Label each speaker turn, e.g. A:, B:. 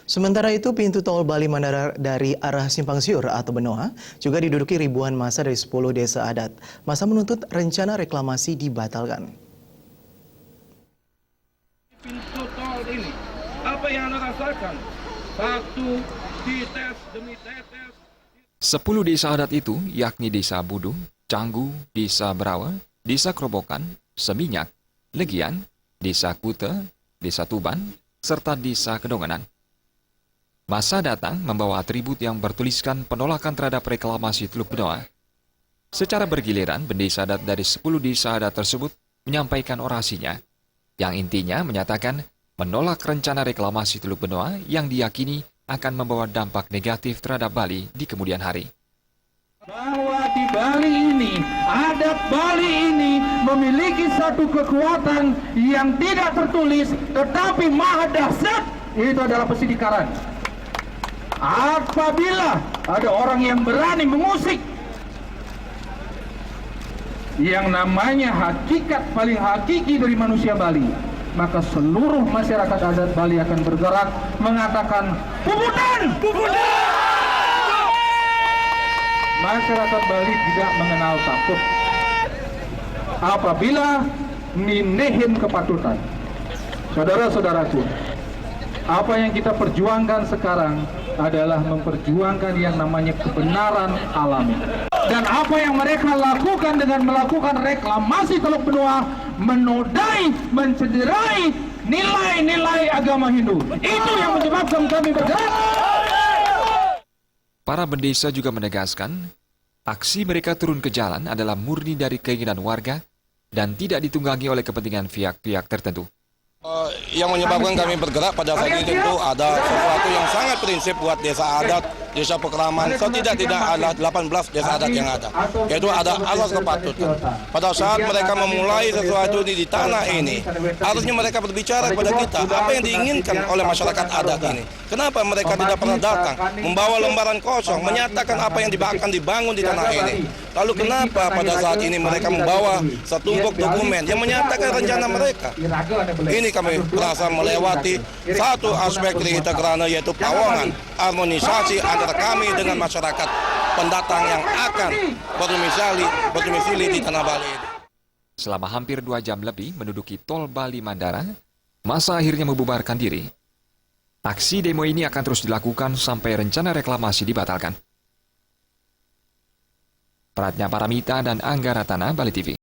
A: Sementara itu, pintu tol Bali Mandara dari arah Simpang Siur atau Benoa juga diduduki ribuan massa dari 10 desa adat. Massa menuntut rencana reklamasi dibatalkan.
B: Pintu tol ini, apa yang Anda rasakan? Satu, dites demi tetes.
C: 10 desa adat itu, yakni Desa Budung, Canggu, Desa Berawa, Desa Kerobokan, Seminyak, Legian, Desa Kute, Desa Tuban, serta Desa Kedonganan. Massa datang membawa atribut yang bertuliskan penolakan terhadap reklamasi Teluk Benoa. Secara bergiliran, bendesa adat dari 10 desa adat tersebut menyampaikan orasinya, yang intinya menyatakan menolak rencana reklamasi Teluk Benoa yang diyakini akan membawa dampak negatif terhadap Bali di kemudian hari.
B: Bahwa di Bali ini, adat Bali ini memiliki satu kekuatan yang tidak tertulis tetapi maha dahsyat, itu adalah Pesidikaran. Apabila ada orang yang berani mengusik yang namanya hakikat paling hakiki dari manusia Bali, maka seluruh masyarakat adat Bali akan bergerak mengatakan puputan! Masyarakat Bali tidak mengenal takut apabila ninehin kepatutan. Saudara-saudaraku, apa yang kita perjuangkan sekarang adalah memperjuangkan yang namanya kebenaran alami. Dan apa yang mereka lakukan dengan melakukan reklamasi Teluk Benoa menodai, mencederai nilai-nilai agama Hindu. Itu yang menyebabkan kami bergerak.
C: Para bendesa juga menegaskan, aksi mereka turun ke jalan adalah murni dari keinginan warga dan tidak ditunggangi oleh kepentingan pihak-pihak tertentu.
D: Yang menyebabkan kami bergerak pada saat ini tentu ada sesuatu yang sangat prinsip buat desa adat, desa Pekraman, setidak-tidak ada 18 desa adat yang ada, yaitu ada asas kepatutan. Pada saat mereka memulai sesuatu di tanah ini, harusnya mereka berbicara kepada kita apa yang diinginkan oleh masyarakat adat ini. Kenapa mereka tidak pernah datang, membawa lembaran kosong, menyatakan apa yang akan dibangun di tanah ini. Lalu kenapa pada saat ini mereka membawa setumpuk dokumen yang menyatakan rencana mereka. Ini kami merasa melewati satu aspek dari Integrana, yaitu pawongan harmonisasi antara kami dengan masyarakat pendatang yang akan berdomisili di tanah Bali.
C: Selama hampir 2 jam lebih menduduki tol Bali Mandara, massa akhirnya membubarkan diri. Aksi demo ini akan terus dilakukan sampai rencana reklamasi dibatalkan. Pratnya Paramita dan Angga Ratana, Bali TV.